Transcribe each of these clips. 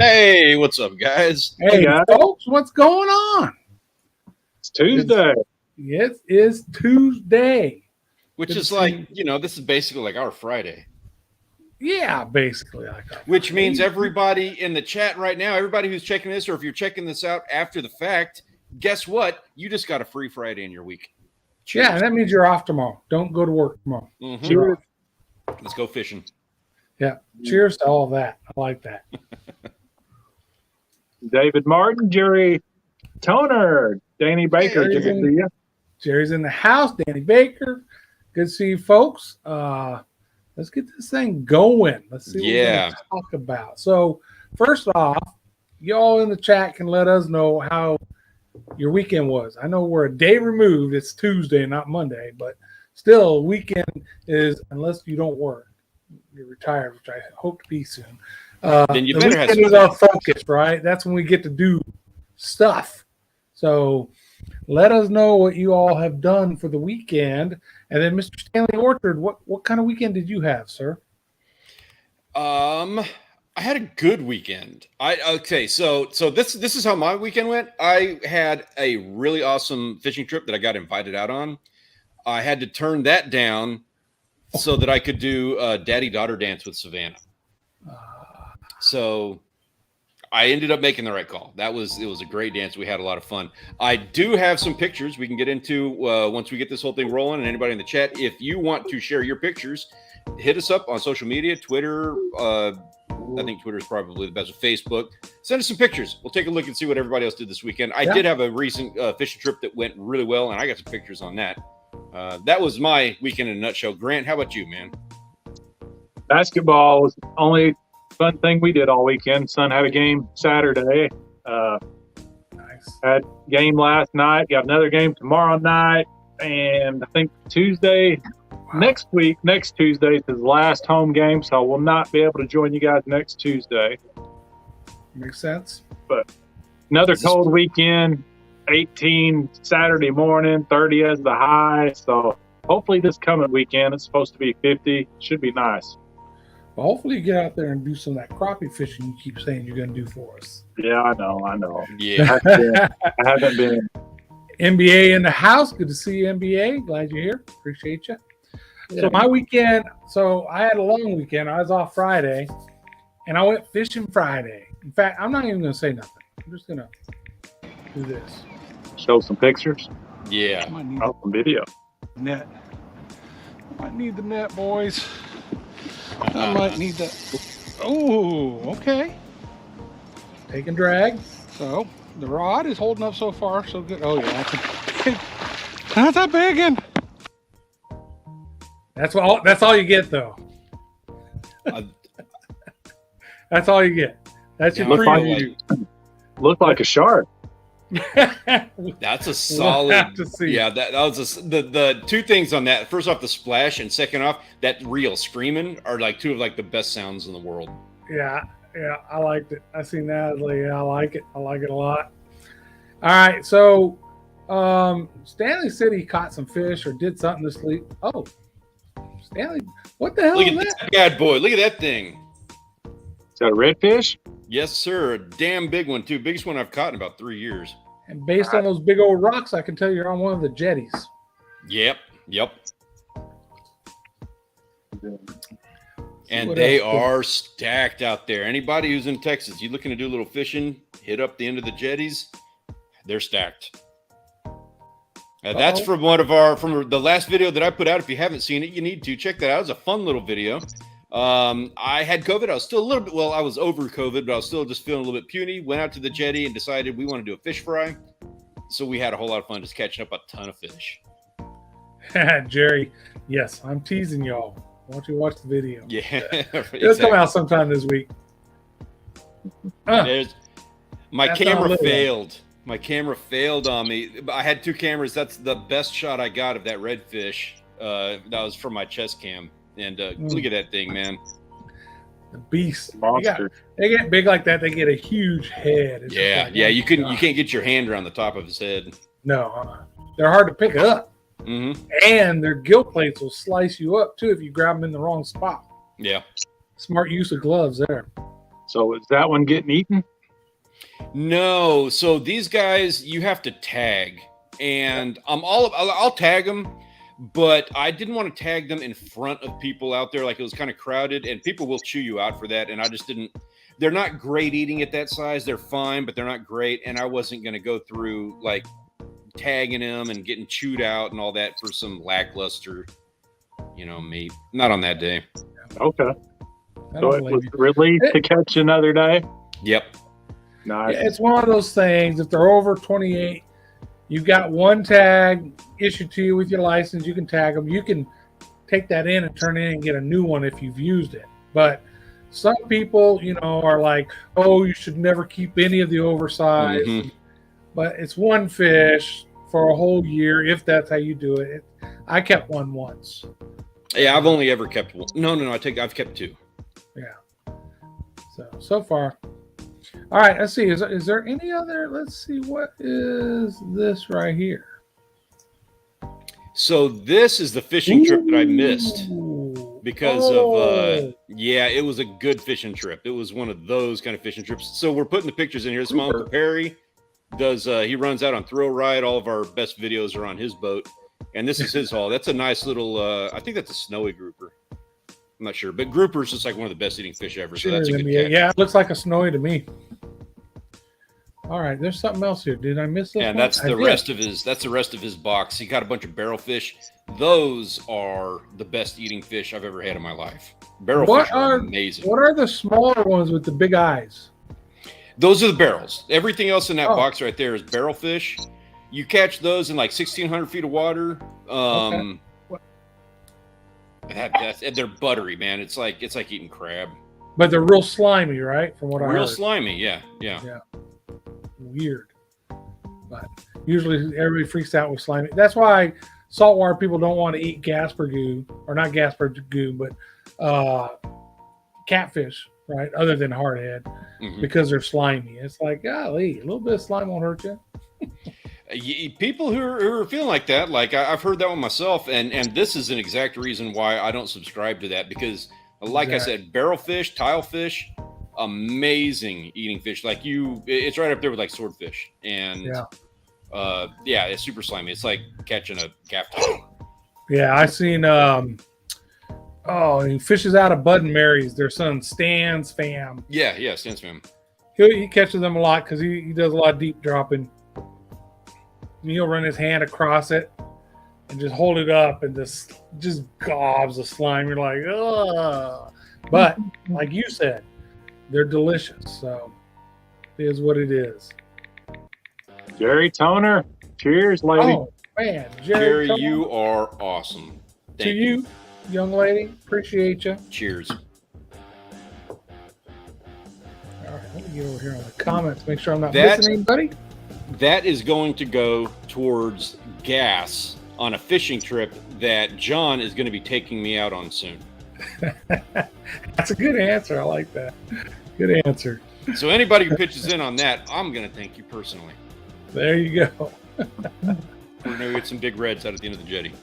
Hey, what's up, guys? Hey, folks, what's going on? It's Tuesday. It is Tuesday. Which is like, this is basically like our Friday. Yeah, basically like our Which Friday. means everybody in the chat right now, everybody who's checking this, or if you're checking this out after the fact, guess what? You just got a free Friday in your week. Cheers. Yeah, that means you're off tomorrow. Don't go to work tomorrow. Mm-hmm. Cheers. Let's go fishing. Yeah, cheers to all of that. I like that. David Martin, Jerry Toner, Danny Baker. Hey, good to see you. Jerry's in the house. Danny Baker. Good to see you, folks. Let's get this thing going. Let's see what we're going to talk about. So, first off, y'all in the chat can let us know how your weekend was. I know we're a day removed. It's Tuesday, not Monday, but still, weekend is, unless you don't work, you're retired, which I hope to be soon. Then you the better weekend have is our focus, right? That's when we get to do stuff. So let us know what you all have done for the weekend. And then Mr. Stanley Orchard, what kind of weekend did you have, sir? I had a good weekend. So this is how my weekend went. I had a really awesome fishing trip that I got invited out on. I had to turn that down so that I could do a daddy-daughter dance with Savannah. So I ended up making the right call. It was a great dance. We had a lot of fun. I do have some pictures we can get into once we get this whole thing rolling. And anybody in the chat, if you want to share your pictures, hit us up on social media, Twitter. I think Twitter is probably the best with Facebook. Send us some pictures. We'll take a look and see what everybody else did this weekend. I did have a recent fishing trip that went really well, and I got some pictures on that. That was my weekend in a nutshell. Grant, how about you, man? Basketball was the only fun thing we did all weekend. Son had a game Saturday. Nice. Had game last night. Got another game tomorrow night. And I think Tuesday, next Tuesday is his last home game. So we'll not be able to join you guys next Tuesday. Makes sense. But another cold weekend. 18 Saturday morning, 30 as the high. So hopefully this coming weekend, it's supposed to be 50. Should be nice. Well, hopefully you get out there and do some of that crappie fishing you keep saying you're going to do for us. Yeah, I know. Yeah. I haven't been. NBA in the house. Good to see you, NBA. Glad you're here. Appreciate you. Yeah. So my weekend, I had a long weekend. I was off Friday, and I went fishing Friday. In fact, I'm not even going to say nothing. I'm just going to do this. Show some pictures. Yeah. Oh, some video. Net. I might need the net, boys. I might need that. Oh, okay. Take and drag. So the rod is holding up so far, so good. Oh yeah, that's a big one. That's all you get, though. That's all you get. That's your preview. Looked like a shark. That's a solid. We'll have to see. Yeah, that was the two things on that. First off, the splash, and second off, that reel screaming are like two of like the best sounds in the world. Yeah, I liked it. I seen that. I like it. I like it a lot. All right, so Stanley said he caught some fish or did something this week. Oh, Stanley, what the hell Look is at that? that bad boy. Look at that thing. Is that a redfish? Yes, sir. A damn big one too. Biggest one I've caught in about 3 years. And based on those big old rocks, I can tell you're on one of the jetties. Yep. And What they else? are stacked out there. Anybody who's in Texas, you looking to do a little fishing, hit up the end of the jetties. They're stacked. That's from from the last video that I put out. If you haven't seen it, you need to check that out. It was a fun little video. I had COVID. I was still a little bit, I was over COVID, but I was still just feeling a little bit puny. Went out to the jetty and decided we want to do a fish fry. So we had a whole lot of fun just catching up a ton of fish. Jerry, yes, I'm teasing y'all. Why don't you watch the video? Yeah. It'll come out sometime this week. My camera failed. My camera failed on me. I had 2 cameras. That's the best shot I got of that redfish. That was from my chest cam. And look at that thing, man. The beast. Monster. They get big like that, they get a huge head. It's You can't get your hand around the top of his head. No, they're hard to pick up. Mm-hmm. And their gill plates will slice you up too if you grab them in the wrong spot. Yeah. Smart use of gloves there. So is that one getting eaten? No. So these guys, you have to tag, and I'll tag them, but I didn't want to tag them in front of people out there. Like, it was kind of crowded, and people will chew you out for that. And I just didn't. They're not great eating at that size. They're fine, but they're not great. And I wasn't going to go through like tagging them and getting chewed out and all that for some lackluster, meat. Not on that day. Okay. So it was released to catch another day? Yep. Nice. Yeah, it's one of those things. If they're over 28, you've got one tag issued to you with your license. You can tag them. You can take that in and turn it in and get a new one if you've used it. But some people, are like, oh, you should never keep any of the oversized. Mm-hmm. But it's one fish for a whole year, if that's how you do it. I kept one once. Yeah, I've only ever kept one. No, I've kept two. Yeah. So far. All right, let's see. Is there any other? Let's see. What is this right here? So this is the fishing trip that I missed because of it was a good fishing trip. It was one of those kind of fishing trips. So we're putting the pictures in here. This is my Uncle Perry. He runs out on Thrill Ride. All of our best videos are on his boat. And this is his haul. That's a nice little I think that's a snowy grouper. I'm not sure, but grouper is just like one of the best eating fish ever. So that's a good catch. Yeah, it looks like a snowy to me. All right, there's something else here. Did I miss this? And that's the rest of his box. He got a bunch of barrel fish. Those are the best eating fish I've ever had in my life. Barrel fish are amazing. What are the smaller ones with the big eyes? Those are the barrels. Everything else in that box right there is barrel fish. You catch those in like 1,600 feet of water. They're buttery, man. It's like eating crab. But they're real slimy, right? From what I heard. Real slimy, yeah. Weird. But usually everybody freaks out with slimy. That's why saltwater people don't want to eat Gasper goo, or not Gasper goo, but catfish, right? Other than hardhead, because they're slimy. It's like, golly, a little bit of slime won't hurt you. People who are feeling like that, like I've heard that one myself, and this is an exact reason why I don't subscribe to that, because like I said, barrel fish, tile fish, amazing eating fish. Like it's right up there with like swordfish, and it's super slimy. It's like catching a gaff tail. Yeah, I seen he fishes out of Bud and Mary's, their son Stan's fam. Yeah, Stan's fam. He catches them a lot because he does a lot of deep dropping. He'll run his hand across it and just hold it up and just gobs the slime. You're like, ugh. But like you said, they're delicious. So it is what it is. Jerry Toner, cheers, lady. Oh man, Jerry, Toner, you are awesome. Thank you, young lady. Appreciate you. Cheers. All right, let me get over here on the comments. Make sure I'm not missing anybody. That is going to go towards gas on a fishing trip that John is going to be taking me out on soon. That's a good answer. I like that. Good answer. So anybody who pitches in on that, I'm going to thank you personally. There you go. We're going to get some big reds out at the end of the jetty.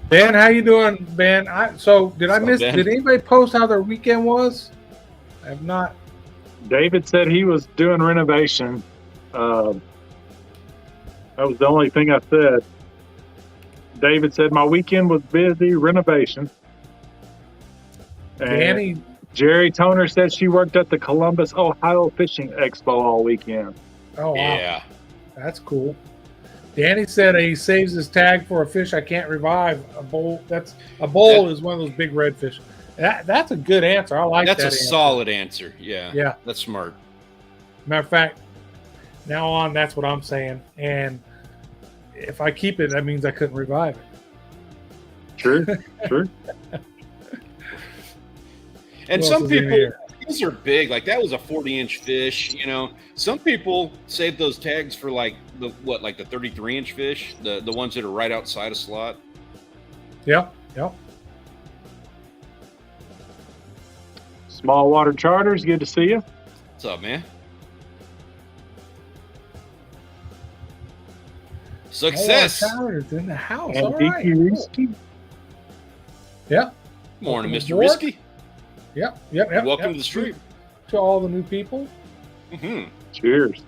Ben, how you doing, Ben? Did I miss? Ben? Did anybody post how their weekend was? I have not. David said he was doing renovation. That was the only thing I said. David said my weekend was busy renovation. And Danny. Jerry Toner said she worked at the Columbus, Ohio Fishing Expo all weekend. Oh, wow. Yeah. That's cool. Danny said he saves his tag for a fish I can't revive. A bowl. A bowl is one of those big redfish. That's a good answer. I like that. That's a solid answer. Yeah. Yeah. That's smart. Matter of fact, now on, that's what I'm saying. And if I keep it, that means I couldn't revive it. True. And some people, these are big. Like that was a 40-inch fish. Some people save those tags for like the 33-inch fish, the ones that are right outside a slot. Yep. Small Water Charters, good to see you. What's up, man? Success. Is in the house. And all right. Risky. Yep. Morning, Mr. Risky. Yep. Welcome to the stream. to all the new people. Mm-hmm. Cheers.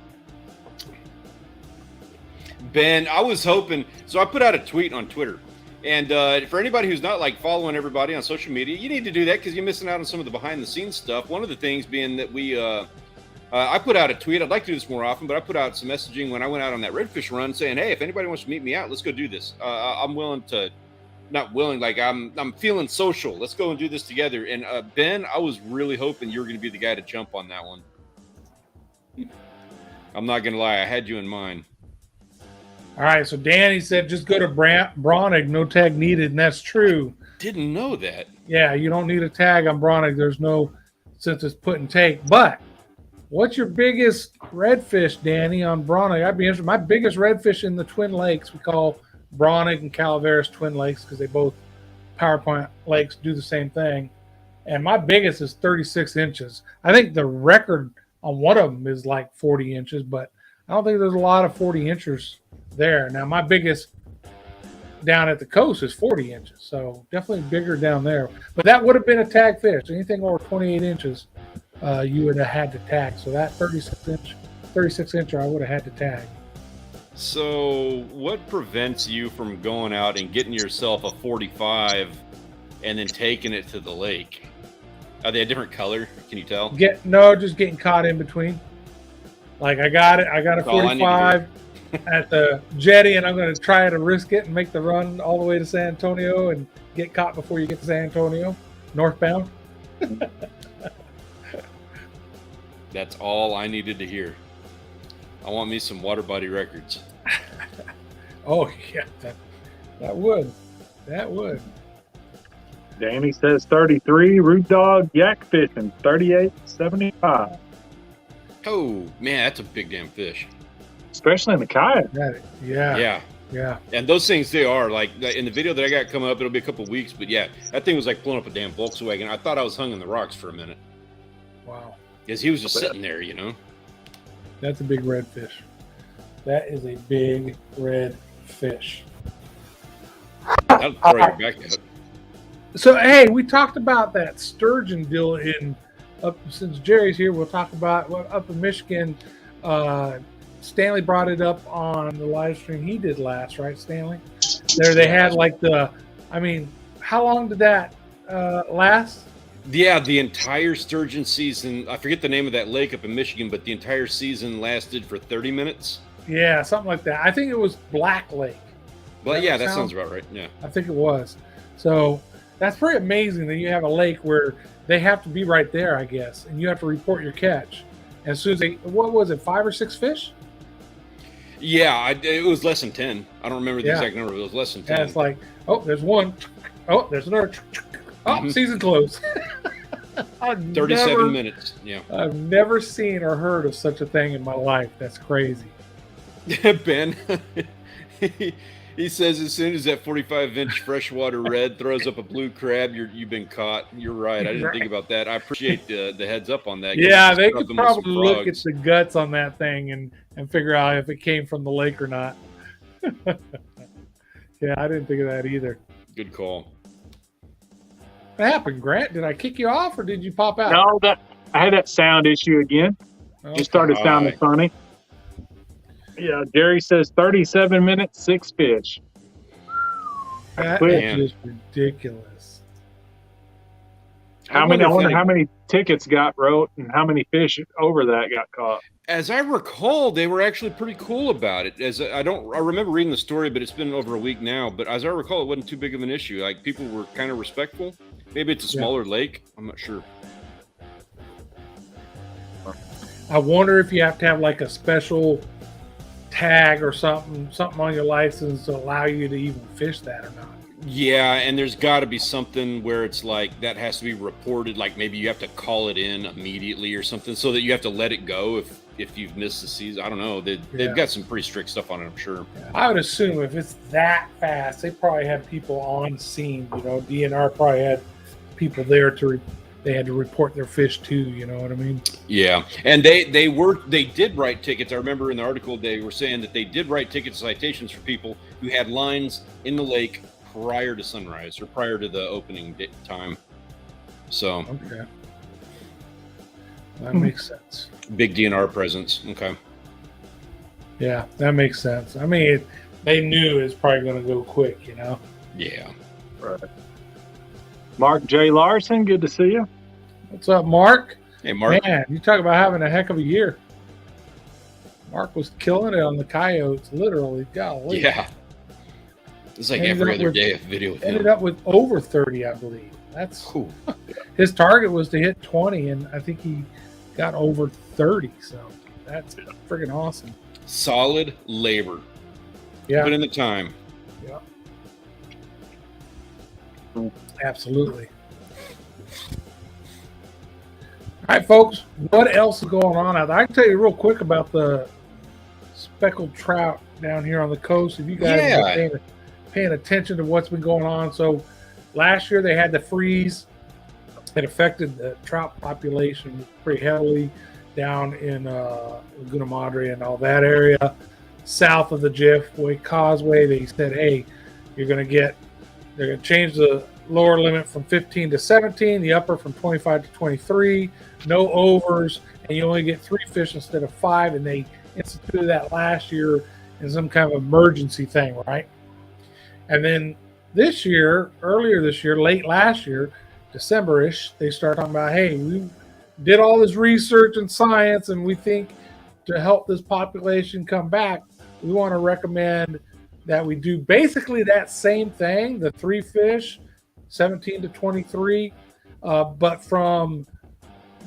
Ben, I was hoping, so I put out a tweet on Twitter. And for anybody who's not like following everybody on social media, you need to do that because you're missing out on some of the behind the scenes stuff. One of the things being that I put out a tweet. I'd like to do this more often, but I put out some messaging when I went out on that redfish run saying, hey, if anybody wants to meet me out, let's go do this. I'm willing to, not willing, like I'm feeling social. Let's go and do this together. And Ben, I was really hoping you were going to be the guy to jump on that one. I'm not going to lie. I had you in mind. All right, so Danny said just go to Bronig, no tag needed, and that's true. Didn't know that. Yeah, you don't need a tag on Bronig. There's no, since it's put and take. But what's your biggest redfish, Danny, on Bronig? I'd be interested. My biggest redfish in the Twin Lakes, we call Bronig and Calaveras Twin Lakes because they both PowerPoint lakes do the same thing. And my biggest is 36 inches. I think the record on one of them is like 40 inches, but I don't think there's a lot of 40 inchers there. Now, my biggest down at the coast is 40 inches, so definitely bigger down there. But that would have been a tag fish. Anything over 28 inches, you would have had to tag. So that 36 incher, I would have had to tag. So what prevents you from going out and getting yourself a 45 and then taking it to the lake? Are they a different color? Can you tell? Just getting caught in between. Like I got a 45 at the jetty, and I'm going to try to risk it and make the run all the way to San Antonio and get caught before you get to San Antonio, northbound. That's all I needed to hear. I want me some water body records. Oh yeah, that would. Danny says 33, root dog, yak fishing, 38.75. Oh man, that's a big damn fish. Especially in the kayak. Yeah. And those things, they are like in the video that I got coming up. It'll be a couple weeks, but yeah, that thing was like pulling up a damn Volkswagen. I thought I was hung in the rocks for a minute. Wow. Because he was just sitting there, you know. That's a big redfish. That is a big red fish. That'll throw your back out. So hey, we talked about that sturgeon deal since Jerry's here. We'll talk about up in Michigan. Stanley brought it up on the live stream he did last, right, Stanley? There they had how long did that last? Yeah, the entire sturgeon season. I forget the name of that lake up in Michigan, but the entire season lasted for 30 minutes. Yeah, something like that. I think it was Black Lake. But yeah, that sounds about right. Yeah, I think it was. So that's pretty amazing that you have a lake where they have to be right there, I guess, and you have to report your catch. And as soon as what was it, 5 or 6 fish? Yeah, it was less than 10. I don't remember the exact number. It was less than 10. Yeah, it's like, oh, there's one. Oh, there's another. Oh, season closed. 37 minutes. Yeah. I've never seen or heard of such a thing in my life. That's crazy. Ben, he says as soon as that 45-inch freshwater red throws up a blue crab, you've been caught. You're right. I didn't think about that. I appreciate the heads up on that. Yeah, they could probably look at the guts on that thing and figure out if it came from the lake or not. Yeah, I didn't think of that either. Good call. What happened, Grant? Did I kick you off or did you pop out? No, I had that sound issue again. Okay. Just started sounding funny. Yeah, Jerry says 37 minutes, 6 fish. That is just ridiculous. I wonder how many tickets got wrote and how many fish over that got caught. As I recall, they were actually pretty cool about it. I remember reading the story, but it's been over a week now. But as I recall, it wasn't too big of an issue. Like people were kind of respectful. Maybe it's a smaller lake. I'm not sure. I wonder if you have to have like a special tag or something on your license to allow you to even fish that or not. Yeah, and there's got to be something where it's like that has to be reported. Like maybe you have to call it in immediately or something, so that you have to let it go if you've missed the season. I don't know. They've got some pretty strict stuff on it, I'm sure. Yeah. I would assume if it's that fast, they probably have people on scene. You know, DNR probably had people there they had to report their fish too. You know what I mean? Yeah, and they did write tickets. I remember in the article they were saying that they did write ticket citations for people who had lines in the lake prior to sunrise or prior to the opening time. So okay. That makes sense. Big DNR presence. Okay. Yeah, that makes sense. I mean, they knew it's probably going to go quick, you know? Yeah. Right. Mark J. Larson, good to see you. What's up, Mark? Hey, Mark. Man, you talk about having a heck of a year. Mark was killing it on the Coyotes, literally. Golly. Yeah. It's like every other day a video with him. Ended up with over 30, I believe. That's cool. His target was to hit 20, and I think he got over 30. So that's freaking awesome. Solid labor. Yeah. Put in the time. Yeah. Absolutely. All right, folks. What else is going on out there? I can tell you real quick about the speckled trout down here on the coast. If you guys are paying attention to what's been going on. So last year they had the freeze. It affected the trout population pretty heavily down in Laguna Madre and all that area. South of the Jiffway Causeway, they said, hey, they're going to change the lower limit from 15 to 17, the upper from 25 to 23, no overs, and you only get 3 fish instead of 5, and they instituted that last year in some kind of emergency thing, right? And then earlier this year, late last year, December-ish, they start talking about, hey, we did all this research and science, and we think to help this population come back, we want to recommend that we do basically that same thing, the 3 fish, 17 to 23, but from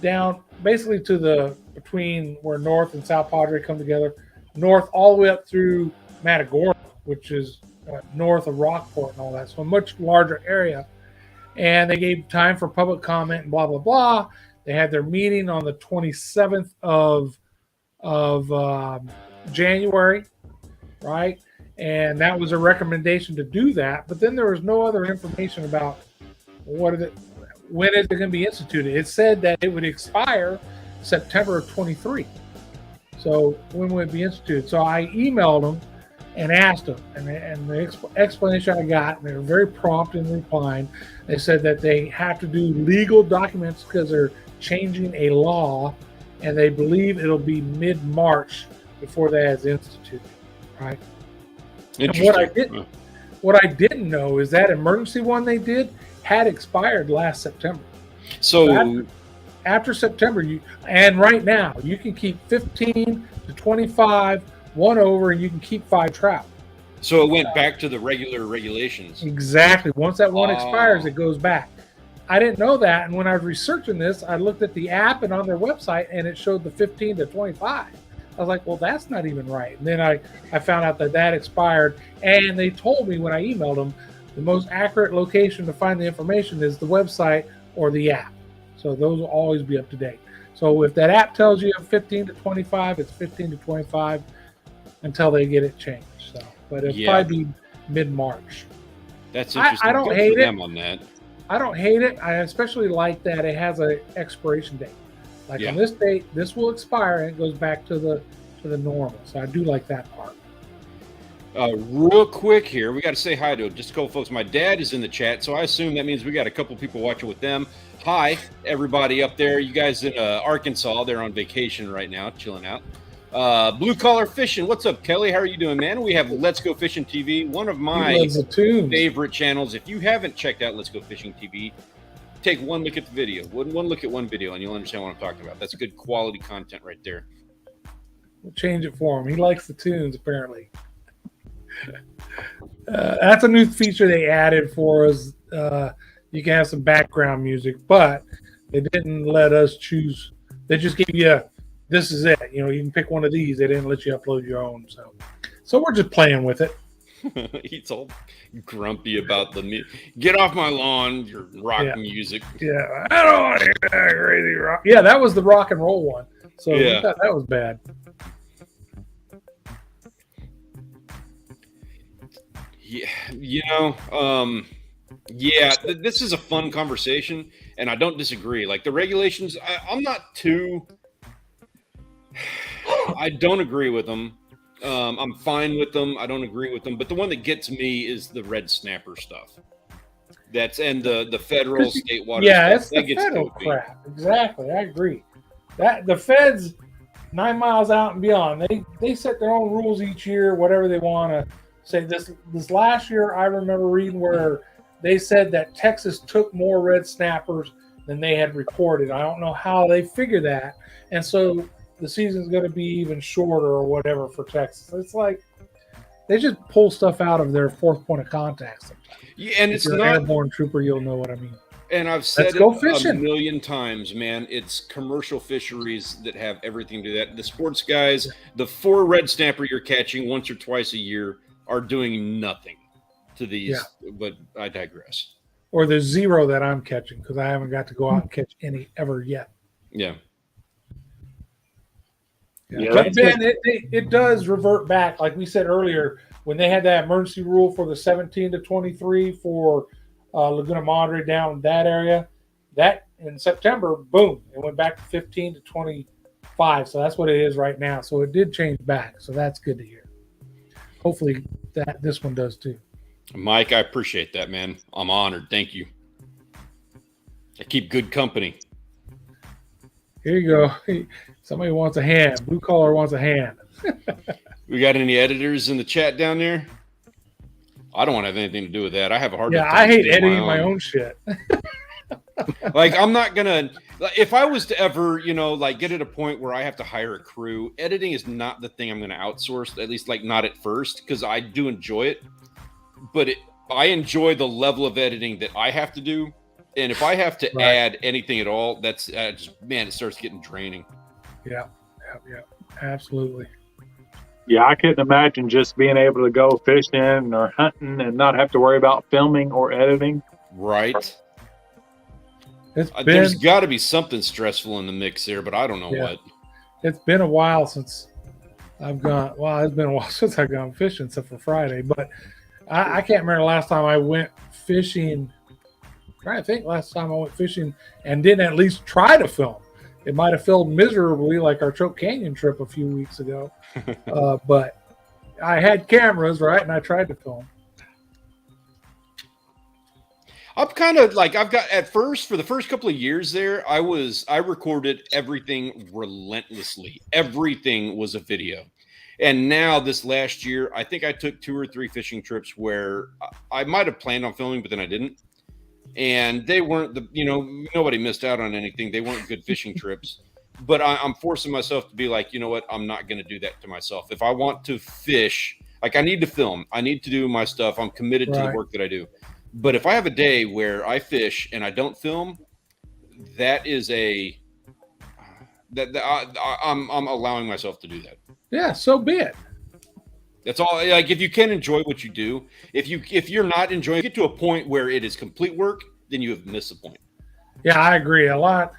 down basically to between where North and South Padre come together, north all the way up through Matagorda, which is north of Rockport and all that, so a much larger area. And they gave time for public comment and blah, blah, blah. They had their meeting on the 27th of January, right? And that was a recommendation to do that. But then there was no other information about when is it going to be instituted. It said that it would expire September of 23. So when would it be instituted? So I emailed them and asked them, and the explanation I got, and they were very prompt in replying. They said that they have to do legal documents because they're changing a law, and they believe it'll be mid-March before that is instituted, right? And what I didn't know is that emergency one they did had expired last September. So after September, and right now you can keep 15 to 25, 1 over, and you can keep 5 trout. So it went back to the regular regulations. Exactly. Once that one expires, it goes back. I didn't know that, and when I was researching this, I looked at the app and on their website, and it showed the 15 to 25. I was like, well, that's not even right. And then I found out that expired, and they told me when I emailed them, the most accurate location to find the information is the website or the app. So those will always be up to date. So if that app tells you 15 to 25, it's 15 to 25 until they get it changed. So, but it'll probably be mid-March. That's interesting. I don't hate it. On that. I don't hate it. I especially like that it has an expiration date. Like on this date, this will expire and it goes back to the normal. So I do like that part. Real quick here, we got to say hi to just a couple folks. My dad is in the chat, so I assume that means we got a couple people watching with them. Hi, everybody up there. You guys in Arkansas, they're on vacation right now, chilling out. Blue Collar Fishing. What's up, Kelly? How are you doing, man? We have Let's Go Fishing TV, one of my favorite channels. If you haven't checked out Let's Go Fishing TV, take one look at the video. One look at one video, and you'll understand what I'm talking about. That's good quality content right there. We'll change it for him. He likes the tunes, apparently. That's a new feature they added for us. You can have some background music, but they didn't let us choose. They just gave you this is it. You know, you can pick one of these. They didn't let you upload your own. So we're just playing with it. He's all grumpy about the music. Get off my lawn, your rock music. Yeah, I don't want to hear that crazy rock. Yeah, that was the rock and roll one. So we thought that was bad. Yeah, this is a fun conversation, and I don't disagree. Like the regulations, I'm not too. I don't agree with them. I'm fine with them. I don't agree with them. But the one that gets me is the red snapper stuff. And the federal state water. Yeah, stuff. It's the federal crap. Exactly, I agree. That the feds 9 miles out and beyond, they set their own rules each year, whatever they want to say. This last year, I remember reading where they said that Texas took more red snappers than they had recorded. I don't know how they figure that, and so the season's going to be even shorter or whatever for Texas. It's like they just pull stuff out of their fourth point of contact sometimes. Yeah, and if it's you're not an airborne trooper, you'll know what I mean. And I've said it a million times, man. It's commercial fisheries that have everything to do that. The sports guys, the 4 red snapper you're catching once or twice a year are doing nothing to these. Yeah. But I digress. Or the 0 that I'm catching because I haven't got to go out and catch any ever yet. Yeah. But then it does revert back, like we said earlier, when they had that emergency rule for the 17 to 23 for Laguna Madre down that area. That in September, boom, it went back to 15 to 25. So that's what it is right now. So it did change back. So that's good to hear. Hopefully this one does too. Mike, I appreciate that, man. I'm honored. Thank you. I keep good company. Here you go. Somebody wants a hand. Blue collar wants a hand. We got any editors in the chat down there? I don't want to have anything to do with that. I have a hard time. Yeah, I hate editing my own shit. Like, I'm not going to, if I was to ever, like get at a point where I have to hire a crew, editing is not the thing I'm going to outsource, at least like not at first, because I do enjoy it. But I enjoy the level of editing that I have to do. And if I have to add anything at all, that's it starts getting draining. Yeah, absolutely. Yeah, I couldn't imagine just being able to go fishing or hunting and not have to worry about filming or editing. Right. There's got to be something stressful in the mix there, but I don't know what. It's been a while since I've gone. Well, it's been a while since I've gone fishing, except for Friday. But I can't remember the last time I went fishing. I'm trying to think last time I went fishing and didn't at least try to film. It might have failed miserably, like our Choke Canyon trip a few weeks ago. But I had cameras, right, and I tried to film. I'm kind of like, for the first couple of years there, I recorded everything relentlessly. Everything was a video. And now this last year, I think I took 2 or 3 fishing trips where I might have planned on filming, but then I didn't. And they weren't nobody missed out on anything. They weren't good fishing trips, but I'm forcing myself to be like, you know what? I'm not going to do that to myself. If I want to fish, like I need to film, I need to do my stuff. I'm committed to the work that I do. But if I have a day where I fish and I don't film, that is I'm allowing myself to do that. Yeah. So be it. That's all. Like, if you can enjoy what you do, if you're not enjoying, get to a point where it is complete work, then you have missed the point. Yeah, I agree. A lot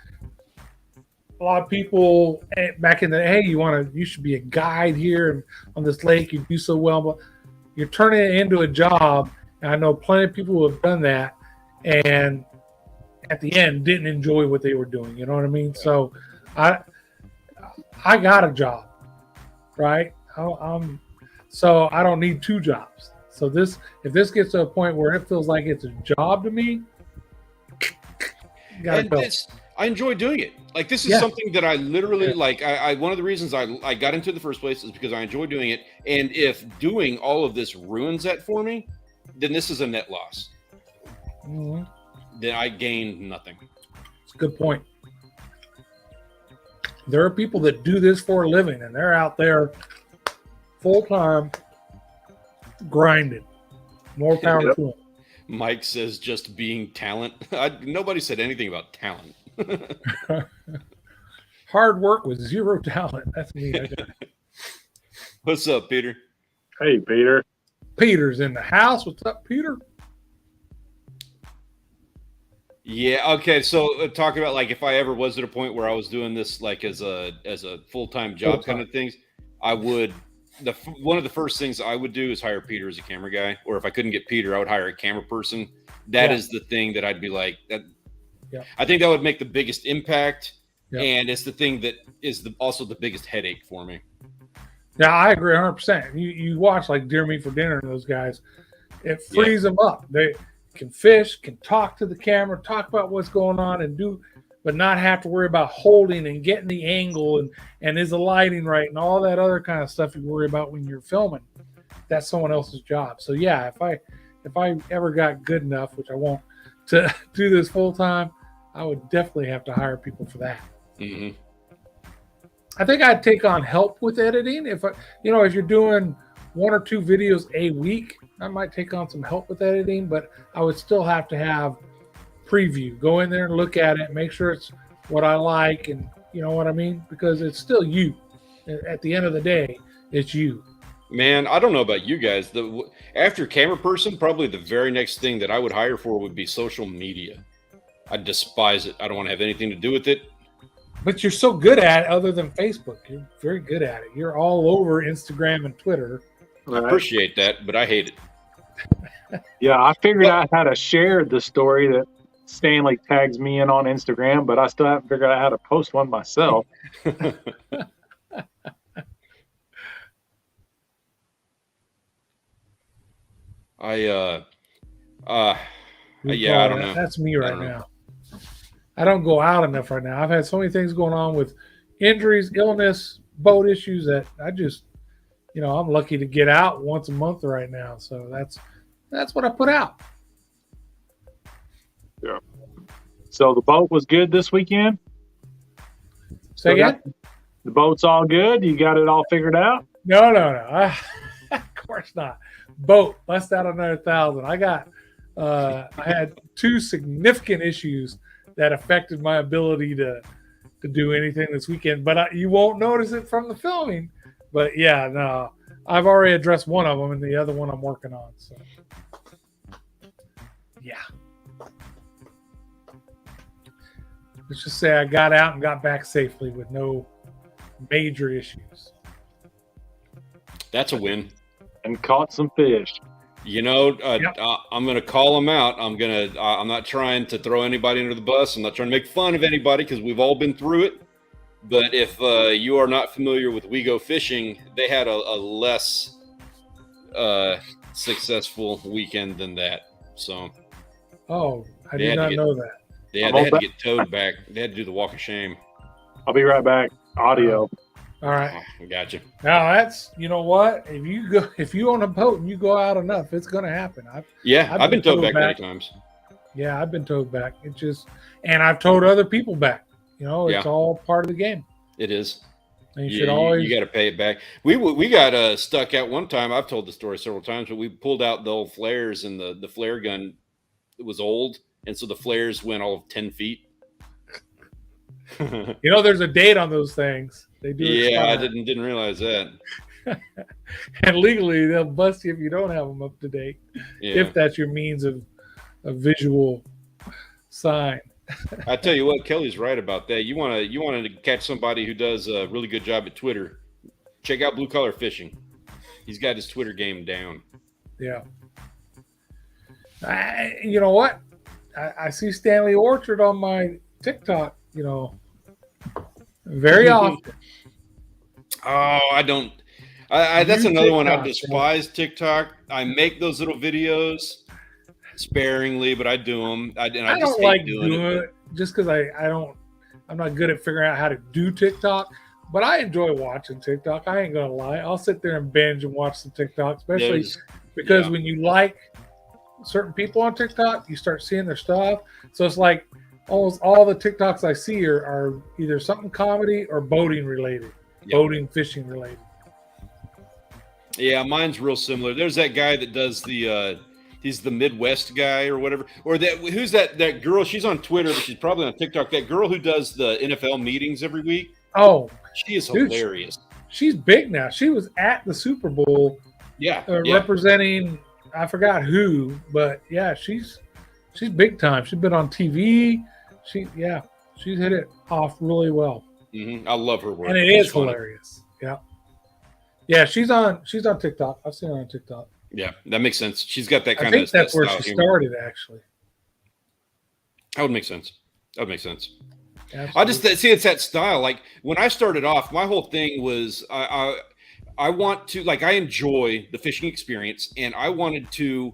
of people back in the you should be a guide here on this lake. You do so well, but you're turning it into a job. And I know plenty of people who have done that, and at the end didn't enjoy what they were doing. You know what I mean? So, I got a job, right? So I don't need 2 jobs. So if this gets to a point where it feels like it's a job to me, I enjoy doing it. Like, this is something that I literally like. One of the reasons I got into it in the first place is because I enjoy doing it. And if doing all of this ruins that for me, then this is a net loss. Mm-hmm. Then I gained nothing. It's a good point. There are people that do this for a living, and they're out there full time grinding. More power to them. Mike says just being talent. Nobody said anything about talent. Hard work with 0 talent. That's me. What's up, Peter? Hey, Peter. Peter's in the house. What's up, Peter? Yeah. Okay. So talking about, like, if I ever was at a point where I was doing this like as a full-time job kind of things, I would. One of the first things I would do is hire Peter as a camera guy, or if I couldn't get Peter, I would hire a camera person. That is the thing that I'd be like that. Yeah. I think that would make the biggest impact, and it's the thing that is also the biggest headache for me. Yeah, I agree 100%. You watch like Deer Meat for Dinner and those guys, it frees them up. They can fish, can talk to the camera, talk about what's going on, and do. but not have to worry about holding and getting the angle and is the lighting right and all that other kind of stuff you worry about when you're filming. That's someone else's job. So yeah, if I ever got good enough, which I won't, to do this full time, I would definitely have to hire people for that. Mm-hmm. I think I'd take on help with editing. If you're doing 1 or 2 videos a week, I might take on some help with editing, but I would still have to have preview. Go in there and look at it, make sure it's what I like, and you know what I mean? Because it's still you. At the end of the day, it's you. Man, I don't know about you guys. After camera person, probably the very next thing that I would hire for would be social media. I despise it. I don't want to have anything to do with it. But you're so good at it, other than Facebook. You're very good at it. You're all over Instagram and Twitter. I appreciate that, but I hate it. Yeah, I figured out how to share the story that Stanley tags me in on Instagram, but I still haven't figured out how to post one myself. Yeah, I don't know. That's me right now. I don't go out enough right now. I've had so many things going on with injuries, illness, boat issues that I just, I'm lucky to get out once a month right now. So that's what I put out. Yeah. So the boat was good this weekend? Say again? The boat's all good? You got it all figured out? No. Of course not. Boat, less than another 1,000. I had 2 significant issues that affected my ability to do anything this weekend, but you won't notice it from the filming. But yeah, no, I've already addressed one of them, and the other one I'm working on. So yeah, let's just say I got out and got back safely with no major issues. That's a win. And caught some fish. I'm going to call them out. I'm not trying to throw anybody under the bus. I'm not trying to make fun of anybody because we've all been through it. But if you are not familiar with We Go Fishing, they had a less successful weekend than that. So, I did not know that. Yeah, they had to get towed back. They had to do the walk of shame. I'll be right back. Audio. All right. Gotcha. Now that's, you know what? If you own a boat and you go out enough, it's going to happen. I've been towed back many times. Yeah, I've been towed back. And I've towed other people back. It's all part of the game. It is. And you should always. You got to pay it back. We got stuck out one time. I've told the story several times, but we pulled out the old flares, and the flare gun was old, and so the flares went all of 10 feet. There's a date on those things. They do. Yeah, I didn't realize that. And legally, they'll bust you if you don't have them up to date. Yeah. If that's your means of a visual sign. I tell you what, Kelly's right about that. You want to catch somebody who does a really good job at Twitter. Check out Blue Collar Fishing. He's got his Twitter game down. Yeah. You know what? I see Stanley Orchard on my TikTok. Very often. Oh, I don't. That's another one. I despise TikTok. I make those little videos sparingly, but I do them. I just don't like doing it just because I'm not good at figuring out how to do TikTok. But I enjoy watching TikTok. I ain't gonna lie. I'll sit there and binge and watch some TikTok, especially because when you like certain people on TikTok, you start seeing their stuff. So it's like almost all the TikToks I see are either something comedy or boating related, boating, fishing related. Yeah, mine's real similar. There's that guy that does he's the Midwest guy or whatever. Or who's that girl? She's on Twitter, but she's probably on TikTok. That girl who does the NFL meetings every week. Oh, she is hilarious. She's big now. She was at the Super Bowl. Representing, I forgot who, but yeah, she's big time. She's been on TV. She's hit it off really well. Mm-hmm. I love her work. And it is hilarious. Yeah. Yeah, she's on TikTok. I've seen her on TikTok. Yeah, that makes sense. She's got that kind of. I think that's where she started, actually. That would make sense. Absolutely. I just see it's that style. Like when I started off, my whole thing was I want to I enjoy the fishing experience, and I wanted to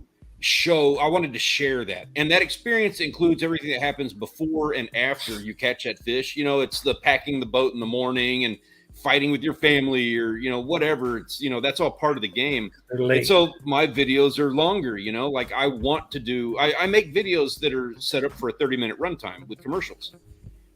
wanted to share that. And that experience includes everything that happens before and after you catch that fish. You know, it's the packing the boat in the morning and fighting with your family or, you know, whatever. It's, you know, that's all part of the game. And so my videos are longer, you know, like I want to do, I make videos that are set up for a 30-minute runtime with commercials.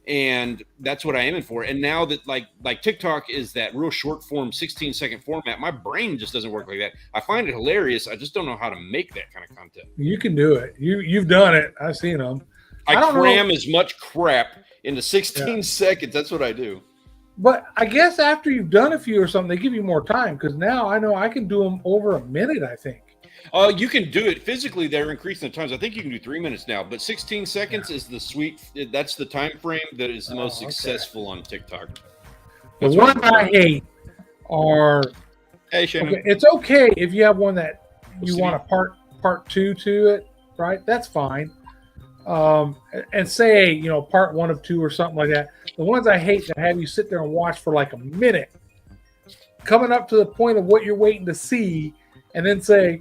And that's what I am in for. And now that like TikTok is that real short form, 16-second format, my brain just doesn't work like that. I find it hilarious. I just don't know how to make that kind of content. You can do it. You've done it. I've seen them. I cram as much crap into 16 seconds. That's what I do. But I guess after you've done a few or something, they give you more time because now I know I can do them over a minute, I think. You can do it physically. They're increasing the times. I think you can do 3 minutes now, but 16 seconds is the sweet. That's the time frame that is the most successful on TikTok. The one I hate are. Hey, Shannon. Okay, it's okay if you have one that you want a part two to it, right? That's fine. And say, you know, part 1 of 2 or something like that. The ones I hate that have you sit there and watch for like a minute, coming up to the point of what you're waiting to see, and then say,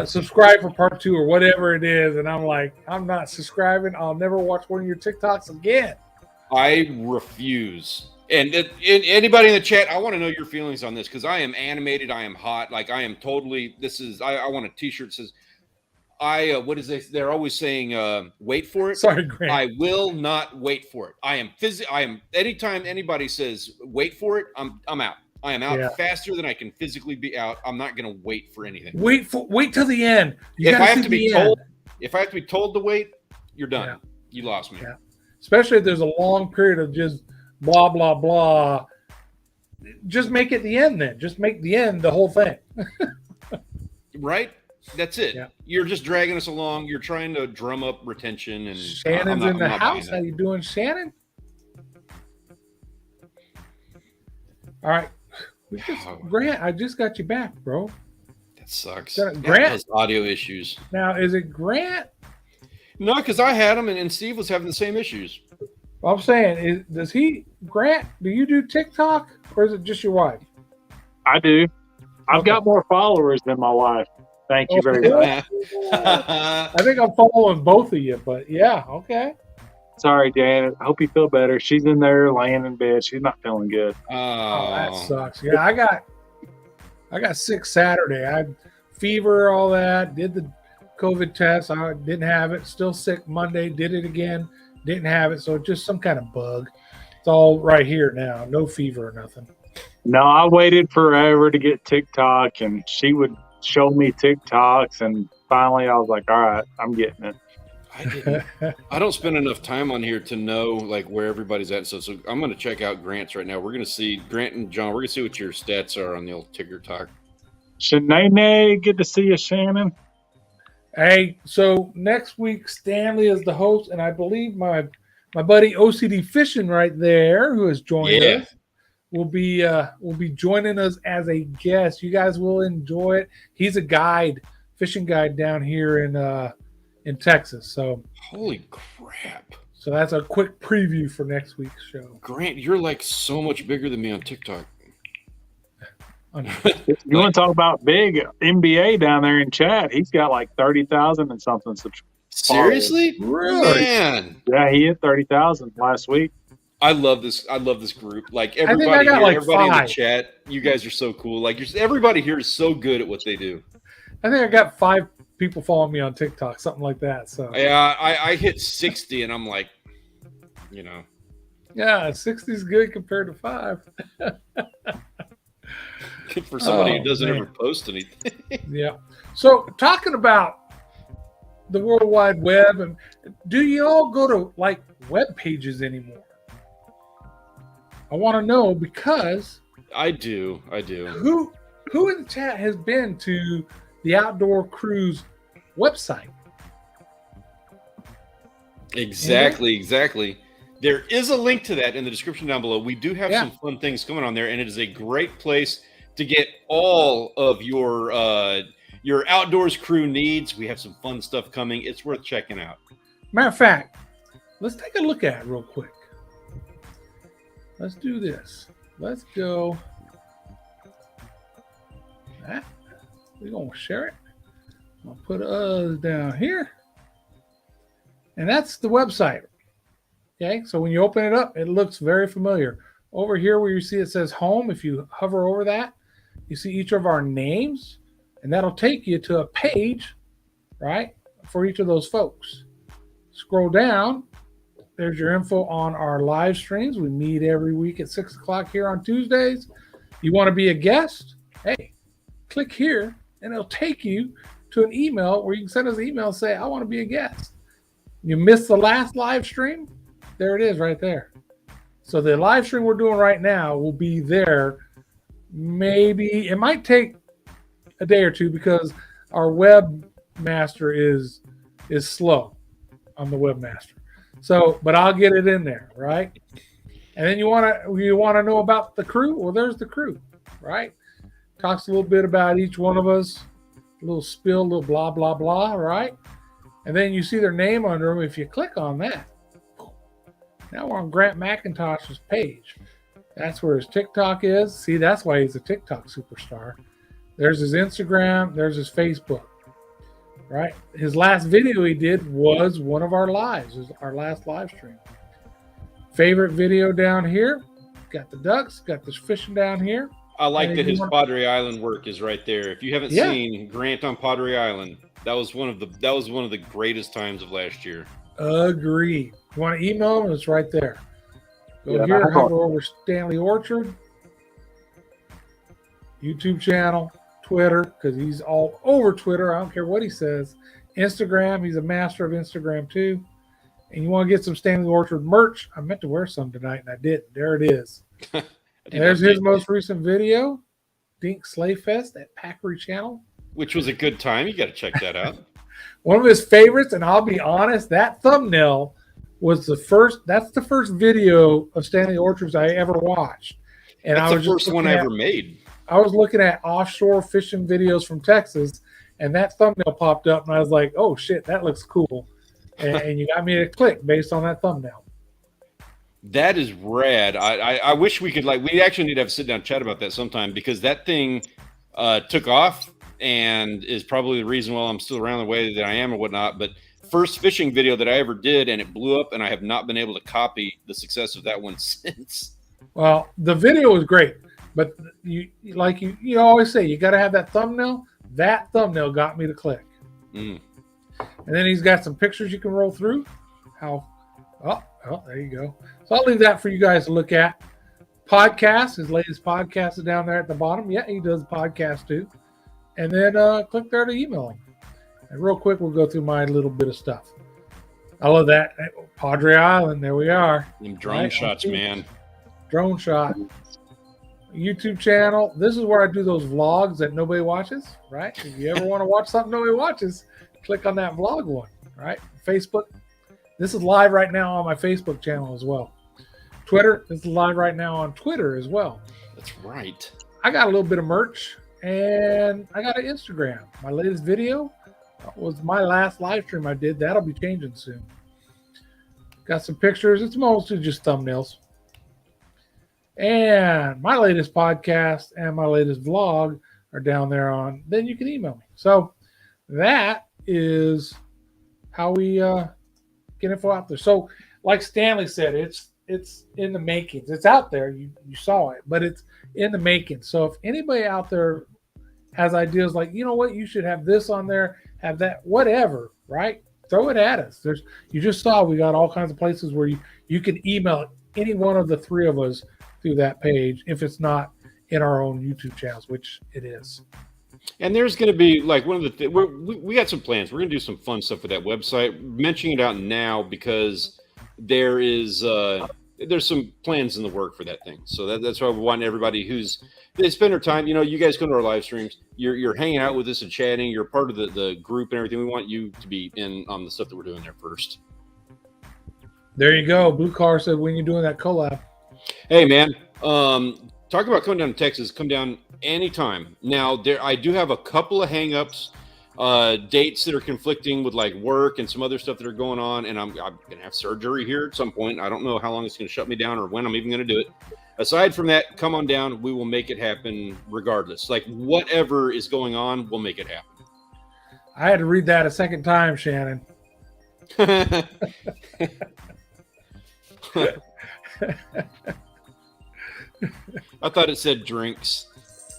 subscribe for part 2 or whatever it is. And I'm like, I'm not subscribing. I'll never watch one of your TikToks again. I refuse. And anybody in the chat, I want to know your feelings on this because I am animated. I am hot. Like I am totally, I want a t-shirt that says, what is this? They're always saying, wait for it. Sorry, Grant. I will not wait for it. I am anytime anybody says wait for it, I'm out. I am out faster than I can physically be out. I'm not going to wait for anything. Wait till the end. If I have to be told to wait, you're done. Yeah. You lost me. Yeah. Especially if there's a long period of just blah, blah, blah. Just make it the end then. Just make the end the whole thing. Right? That's it. Yeah. You're just dragging us along. You're trying to drum up retention. And Shannon's in the house. How you doing, Shannon? All right. Grant, I just got you back, bro. That sucks. Grant has audio issues. Now, is it Grant? No, because I had them and Steve was having the same issues. I'm saying, Grant, do you do TikTok or is it just your wife? I do. I've got more followers than my wife. Thank you very much. I think I'm following both of you, but yeah, okay. Sorry, Janet. I hope you feel better. She's in there laying in bed. She's not feeling good. Oh, that sucks. Yeah, I got sick Saturday. I had fever, all that. Did the COVID test. I didn't have it. Still sick Monday. Did it again. Didn't have it. So just some kind of bug. It's all right here now. No fever or nothing. No, I waited forever to get TikTok, and she would show me TikToks, and finally I was like, all right, I'm getting it. I don't spend enough time on here to know like where everybody's at. So I'm going to check out Grant's right now. We're going to see Grant and John. We're going to see what your stats are on the old TikTok. Shanae, good to see you, Shannon. Hey, so next week Stanley is the host, and I believe my buddy OCD Fishing right there, who has joined us, will be joining us as a guest. You guys will enjoy it. He's a guide, fishing guide down here in Texas. So holy crap. So that's a quick preview for next week's show. Grant, you're like so much bigger than me on TikTok. You want to talk about big NBA down there in chat? He's got like 30,000 and something. Seriously? Really? Man. Yeah, he hit 30,000 last week. I love this group. Like everybody here, everybody in the chat, you guys are so cool. Like everybody here is so good at what they do. I think I got 5 people following me on TikTok, something like that. So yeah, I hit 60 and I'm like, you know. Yeah, 60 is good compared to 5. For somebody who doesn't ever post anything. Yeah. So talking about the World Wide Web, and do you all go to like web pages anymore? I want to know because I do. Who in the chat has been to the Outdoor Cruise website? Exactly. There is a link to that in the description down below. We do have some fun things going on there, and it is a great place to get all of your outdoors crew needs. We have some fun stuff coming. It's worth checking out. Matter of fact, let's take a look at it real quick. Let's do this. Let's go. We're going to share it. I'll put us down here. And that's the website. Okay, so when you open it up, it looks very familiar. Over here where you see it says home, if you hover over that, you see each of our names, and that'll take you to a page, right, for each of those folks. Scroll down. There's your info on our live streams. We meet every week at 6 o'clock here on Tuesdays. You want to be a guest? Hey, click here, and it'll take you to an email where you can send us an email and say, I want to be a guest. You missed the last live stream? There it is right there. So the live stream we're doing right now will be there. Maybe it might take a day or two because our webmaster is slow on the webmaster. So, but I'll get it in there, right? And then you want to know about the crew? Well, there's the crew, right? Talks a little bit about each one of us, a little spill, a little blah, blah, blah, right? And then you see their name under them. If you click on that, now we're on Grant McIntosh's page. That's where his TikTok is. See, that's why he's a TikTok superstar. There's his Instagram. There's his Facebook, right? His last video he did was one of our lives. It was our last live stream. Favorite video down here. Got the ducks. Got the fishing down here. I like that his Padre Island work is right there. If you haven't seen Grant on Padre Island, that was one of the greatest times of last year. Agreed. You want to email him? It's right there. Go here, hover over Stanley Orchard, YouTube channel, Twitter, because he's all over Twitter. I don't care what he says. Instagram, he's a master of Instagram too. And you want to get some Stanley Orchard merch? I meant to wear some tonight and I didn't. There it is. And there's his most recent video, Dink Sleigh Fest at Packery Channel. Which was a good time. You got to check that out. One of his favorites, and I'll be honest, that thumbnail was that's the first video of Stanley Orchards I ever watched. And that's I was the first one I ever made. I was looking at offshore fishing videos from Texas, and that thumbnail popped up, and I was like, oh, shit, that looks cool. And you got me to click based on that thumbnail. That is rad. I wish we could, we actually need to have a sit-down chat about that sometime because that thing took off and is probably the reason why I'm still around the way that I am or whatnot. But first fishing video that I ever did, and it blew up, and I have not been able to copy the success of that one since. Well, the video was great, but you always say, you got to have that thumbnail. That thumbnail got me to click. And then he's got some pictures you can roll through. Oh, there you go. So I'll leave that for you guys to look at. Podcast, his latest podcast is down there at the bottom. Yeah, he does a podcast too. And then click there to email him. And real quick, we'll go through my little bit of stuff. I love that. Padre Island, there we are. Them drone shots, man. Drone shot. YouTube channel. This is where I do those vlogs that nobody watches, right? If you ever want to watch something nobody watches, click on that vlog one, right? Facebook. This is live right now on my Facebook channel as well. Twitter. This is live right now on Twitter as well. That's right. I got a little bit of merch, and I got an Instagram. My latest video was my last live stream I did. That'll be changing soon. Got some pictures. It's mostly just thumbnails. And my latest podcast and my latest vlog are down there on. Then you can email me. So that is how we get info out there. So like Stanley said, it's in the makings. It's out there. You saw it, but it's in the making. So if anybody out there has ideas like, you know what, you should have this on there, have that, whatever, right? Throw it at us. You just saw we got all kinds of places where you can email any one of the three of us through that page if it's not in our own YouTube channels, which it is. And there's going to be one of the we got some plans. We're going to do some fun stuff with that website. Mentioning it out now because there's some plans in the work for that thing. So that's why we want everybody they spend their time. You guys go to our live streams. You're hanging out with us and chatting. You're part of the group and everything. We want you to be in on the stuff that we're doing there first. There you go. Blue Car said when you're doing that collab. Hey man, talk about coming down to Texas. Come down anytime. Now I do have a couple of hangups, dates that are conflicting with work and some other stuff that are going on, and I'm gonna have surgery here at some point. I don't know how long it's gonna shut me down or when I'm even gonna do it. Aside from that, come on down. We will make it happen regardless. Whatever is going on, we'll make it happen. I had to read that a second time, Shannon. I thought it said drinks.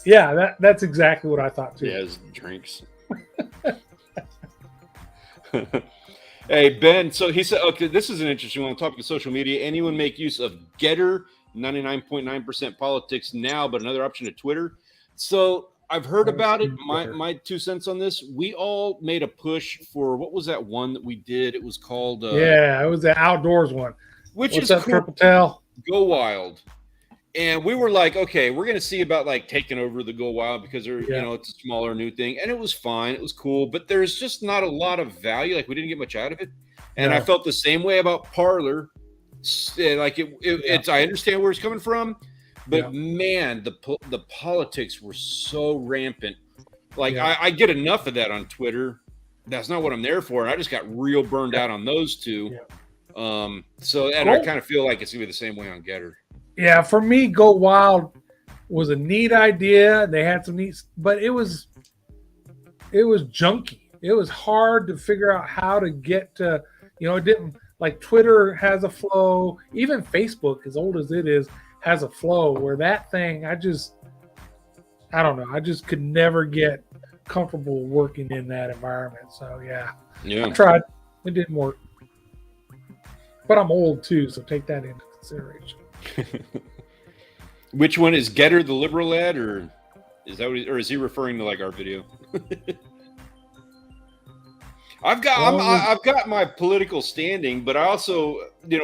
Yeah, that's exactly what I thought too. Yeah, it's drinks. Hey, Ben, so he said, okay, this is an interesting one. Topic of social media. Anyone make use of Getter, 99.9% politics now, but another option to Twitter? So I've heard about it. My 2 cents on this. We all made a push for, what was that one that we did? It was called... yeah, it was the outdoors one. Which What's is up, cool. Triple Tail? Go Wild. And we were like, okay, we're going to see about like taking over the Go Wild because they're, you know, it's a smaller new thing. And it was fine. It was cool. But there's just not a lot of value. Like we didn't get much out of it. And I felt the same way about Parler. Like it's, I understand where it's coming from. But man, the politics were so rampant. Like I get enough of that on Twitter. That's not what I'm there for. And I just got real burned out on those two. So and I kind of feel like it's gonna be the same way on Getter. Yeah, for me, Go Wild was a neat idea. They had some neat, but it was junky. It was hard to figure out how to get to, it didn't, like Twitter has a flow. Even Facebook, as old as it is, has a flow where that thing, I don't know. I just could never get comfortable working in that environment. So yeah. I tried. It didn't work. But I'm old too, so take that into consideration. Which one is Getter, the liberal ad, or is that or is he referring to like our video? I've got my political standing, but I also,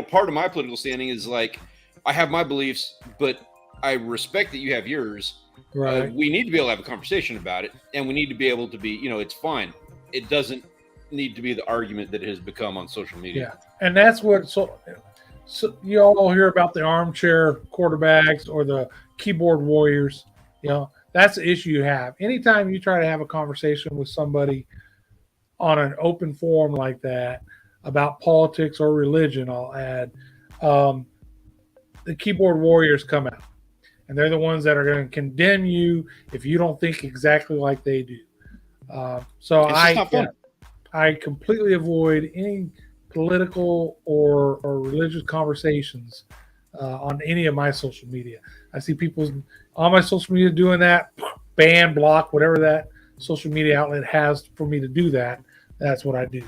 part of my political standing is like I have my beliefs, but I respect that you have yours. Right. We need to be able to have a conversation about it, and we need to be able to be, it's fine. It doesn't need to be the argument that it has become on social media. Yeah, and that's what so you all hear about the armchair quarterbacks or the keyboard warriors. That's the issue you have. Anytime you try to have a conversation with somebody on an open forum like that about politics or religion, I'll add, the keyboard warriors come out. And they're the ones that are going to condemn you if you don't think exactly like they do. So I completely avoid any political or religious conversations on any of my social media. I see people on my social media doing that, ban, block, whatever that social media outlet has for me to do that. That's what I do.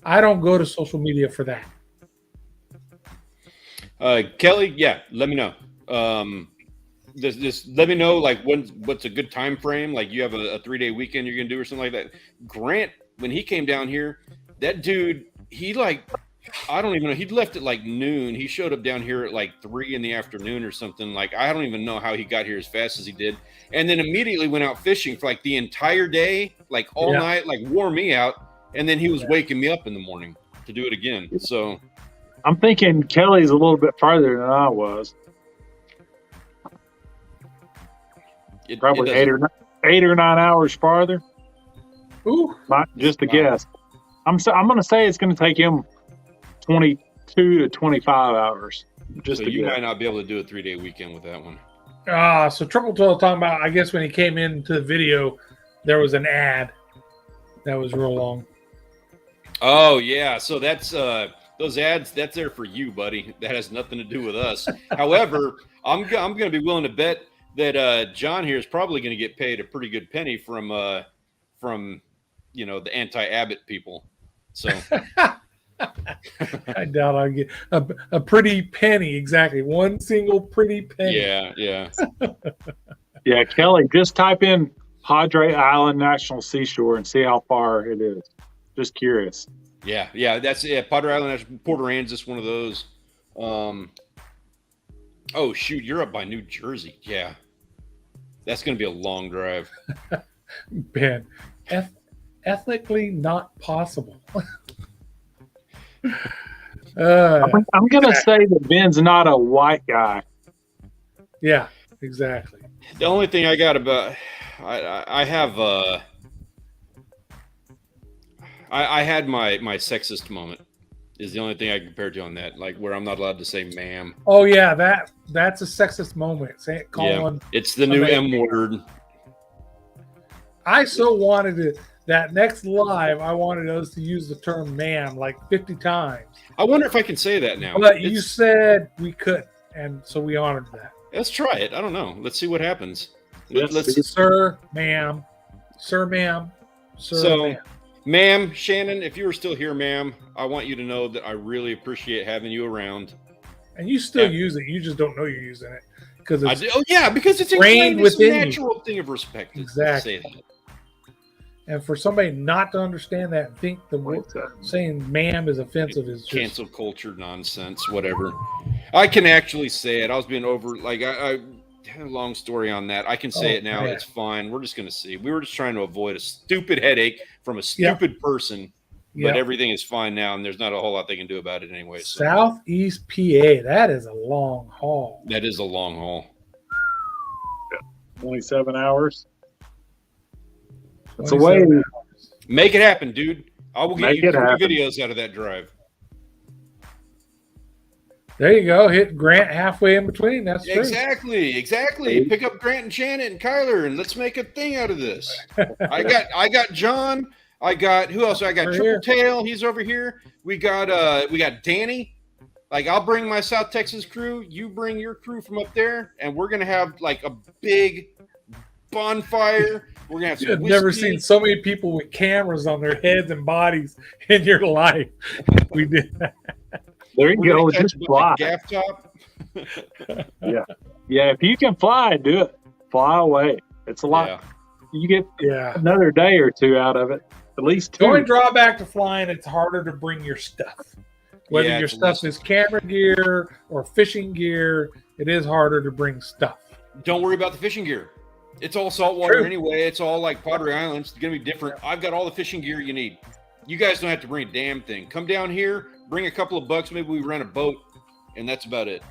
I don't go to social media for that. Kelly, let me know. Just let me know like what's a good time frame. Like you have a 3-day weekend you're gonna do or something like that. Grant, when he came down here, that dude, I don't even know. He'd left at like noon. He showed up down here at like 3 in the afternoon or something. Like I don't even know how he got here as fast as he did. And then immediately went out fishing for like the entire day, like all night, like wore me out. And then he was waking me up in the morning to do it again. So I'm thinking Kelly's a little bit farther than I was. Probably 8 or 9 hours farther. Ooh, just a guess. I'm going to say it's going to take him 22 to 25 hours. So you might not be able to do a 3-day weekend with that one. So Triple Toe talking about, I guess when he came into the video, there was an ad that was real long. Oh yeah, so that's those ads. That's there for you, buddy. That has nothing to do with us. However, I'm going to be willing to bet that John here is probably going to get paid a pretty good penny from the anti-Abbott people. So I doubt I'll get a pretty penny. Exactly, one single pretty penny. Yeah. Yeah, Kelly, just type in Padre Island National Seashore and see how far it is. Just curious. Yeah. That's Padre Island, Port Aransas, one of those. Oh shoot, you're up by New Jersey. Yeah, that's going to be a long drive. Ben, ethnically not possible. I'm going to say that Ben's not a white guy. Yeah, exactly. The only thing I got about I have I had my sexist moment is the only thing I compare to on that, like where I'm not allowed to say ma'am. Oh yeah, that's a sexist moment. It's the new M word. I so wanted that next live. I wanted us to use the term "ma'am" like 50 times. I wonder if I can say that now. But you said we couldn't, and so we honored that. Let's try it. I don't know. Let's see what happens. Yes. Let's, sir, ma'am, sir, ma'am, sir, so, ma'am, Shannon, if you were still here, ma'am, I want you to know that I really appreciate having you around. And you still use it. You just don't know you're using it because it's because it's ingrained within a natural thing of respect. Exactly. To say that. And for somebody not to understand that and think saying "ma'am" is offensive is just cancel culture nonsense. Whatever. I can actually say it. I was being over. Like I had a long story on that. I can say it now. Man. It's fine. We're just going to see. We were just trying to avoid a stupid headache from a stupid person. But everything is fine now, and there's not a whole lot they can do about it anyway. So. Southeast PA, that is a long haul. That is a long haul. 27 hours. That's a way. Make it happen, dude. I will get you 3 videos out of that drive. There you go. Hit Grant halfway in between. That's exactly. Pick up Grant and Shannon and Kyler, and let's make a thing out of this. I got John. I got who else? I got Triple here. Tail. He's over here. We got Danny. Like I'll bring my South Texas crew. You bring your crew from up there, and we're gonna have like a big bonfire. We're gonna have some. You've never seen so many people with cameras on their heads and bodies in your life. We did. There you go. Just fly. Gaff top. Yeah. If you can fly, do it. Fly away. It's a lot. Yeah. You get another day or 2 out of it. At least 2. The only drawback to flying, it's harder to bring your stuff. Whether your stuff is camera gear or fishing gear, it is harder to bring stuff. Don't worry about the fishing gear. It's all saltwater anyway. It's all like Pottery Island. It's going to be different. I've got all the fishing gear you need. You guys don't have to bring a damn thing. Come down here, bring a couple of bucks. Maybe we rent a boat, and that's about it.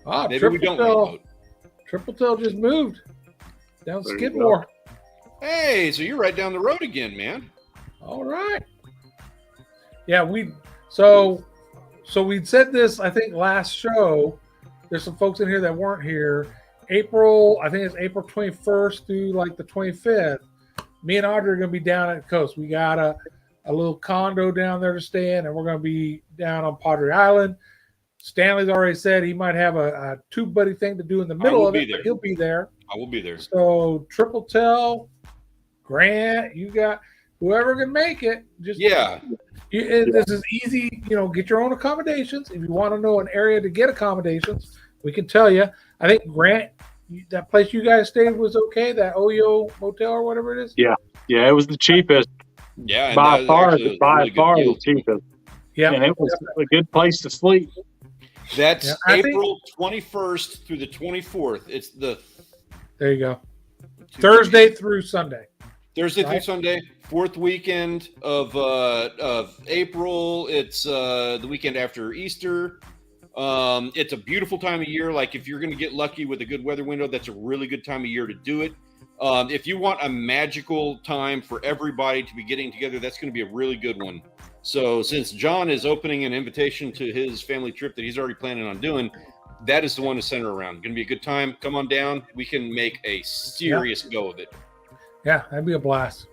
Maybe we don't rent a boat. Triple Tail just moved down Skidmore. Hey, so you're right down the road again, man. All right. Yeah, so we'd said this, I think, last show. There's some folks in here that weren't here. I think it's April 21st through like the 25th. Me and Audrey are going to be down at the coast. We got a little condo down there to stay in, and we're going to be down on Pottery Island. Stanley's already said he might have a tube buddy thing to do in the middle of it, but he'll be there. I will be there. So Triple Tail, Grant, you got whoever can make it. Just this is easy. Get your own accommodations. If you want to know an area to get accommodations, we can tell you. I think Grant, that place you guys stayed was okay. That Oyo Motel or whatever it is. Yeah, it was the cheapest. Yeah, by far the cheapest. Yeah, and it was a good place to sleep. That's April 21st through the 24th. It's there you go. Thursday through Sunday. Thursday through Sunday, 4th weekend of April. It's the weekend after Easter. It's a beautiful time of year. Like if you're going to get lucky with a good weather window, that's a really good time of year to do it. If you want a magical time for everybody to be getting together, that's going to be a really good one. So since John is opening an invitation to his family trip that he's already planning on doing, that is the one to center around. Going to be a good time. Come on down. We can make a serious go of it. Yeah, that'd be a blast.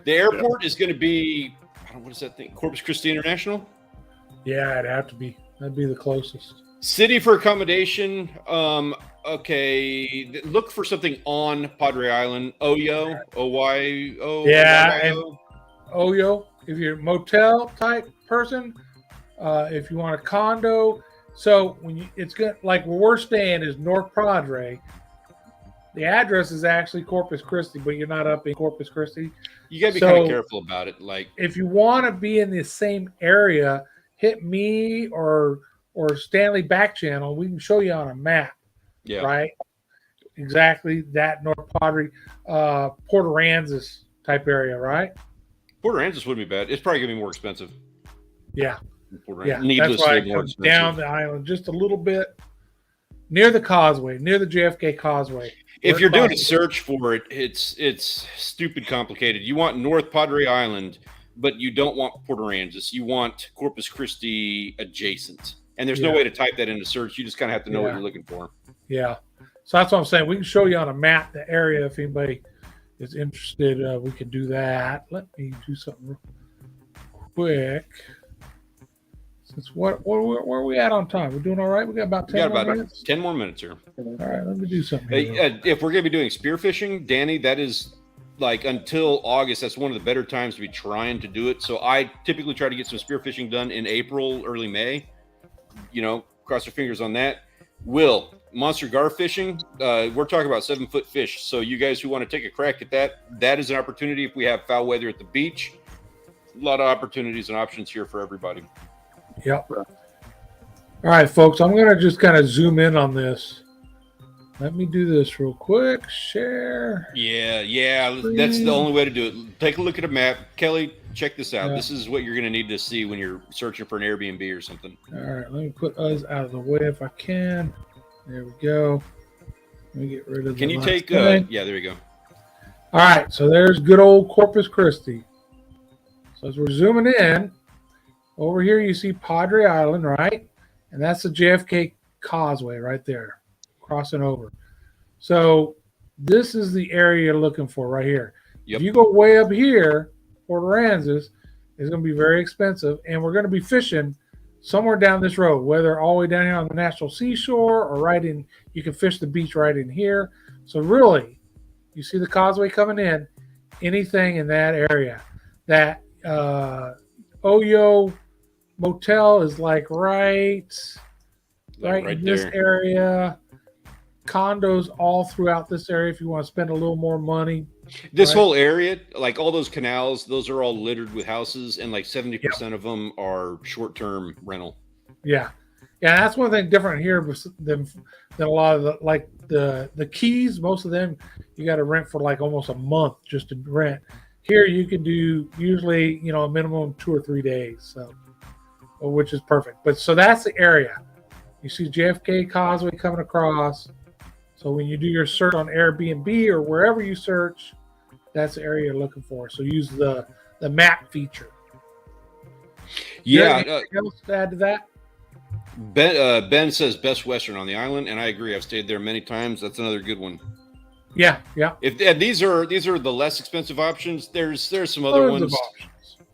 The airport is going to be, what is that thing? Corpus Christi International? Yeah, it'd have to be. That'd be the closest. City for accommodation. Okay. Look for something on Padre Island. Oyo. O-Y-O. Yeah, and Oyo. If you're a motel type person, if you want a condo. So it's good. Like where we're staying is North Padre. The address is actually Corpus Christi, but you're not up in Corpus Christi. You gotta be kind of careful about it. Like if you want to be in the same area, hit me or Stanley back channel. We can show you on a map. Yeah. Right. Exactly that North Padre, Port Aransas type area, right? Port Aransas wouldn't be bad. It's probably gonna be more expensive. Yeah. Yeah. That's why I come down the island just a little bit near the causeway, near the JFK Causeway. If you're doing a search for it, it's stupid complicated. You want North Padre Island, but you don't want Port Aransas. You want Corpus Christi adjacent. And there's no way to type that into search. You just kind of have to know what you're looking for. Yeah. So that's what I'm saying. We can show you on a map the area if anybody is interested, we can do that. Let me do something real quick. Since where are we at on time? We're doing all right. We got about 10 more minutes. 10 more minutes here. All right, let me do something. If we're going to be doing spearfishing, Danny, that is like until August. That's one of the better times to be trying to do it. So I typically try to get some spearfishing done in April, early May. Cross your fingers on that. Will, monster gar fishing, we're talking about 7-foot fish. So you guys who want to take a crack at that is an opportunity. If we have foul weather at the beach, a lot of opportunities and options here for everybody. Yep. All right, folks, I'm going to just kind of zoom in on this. Let me do this real quick. Share. Yeah. That's the only way to do it. Take a look at a map. Kelly, check this out. Yeah. This is what you're going to need to see when you're searching for an Airbnb or something. All right, let me put us out of the way if I can. There we go. Let me get rid of. Can you take? Yeah, there we go. All right, so there's good old Corpus Christi. So as we're zooming in, over here you see Padre Island, right? And that's the JFK Causeway right there, crossing over. So this is the area you're looking for right here. Yep. If you go way up here, Port Aransas, it's going to be very expensive, and we're going to be fishing somewhere down this road, whether all the way down here on the National Seashore or right in, you can fish the beach right in here. So really, you see the causeway coming in, anything in that area. That Oyo Motel is like right in this area. Condos all throughout this area if you want to spend a little more money. This whole area, like all those canals, those are all littered with houses, and like 70% of them are short-term rental. Yeah, that's one thing different here than a lot of the Keys. Most of them you got to rent for like almost a month just to rent. Here you can do usually a minimum 2 or 3 days, so which is perfect. But so that's the area. You see JFK Causeway coming across. So when you do your search on Airbnb or wherever you search, that's the area you're looking for. So use the map feature. Yeah. Anything else to add to that? Ben says Best Western on the island, and I agree. I've stayed there many times. That's another good one. Yeah. And these are the less expensive options. There's some other ones.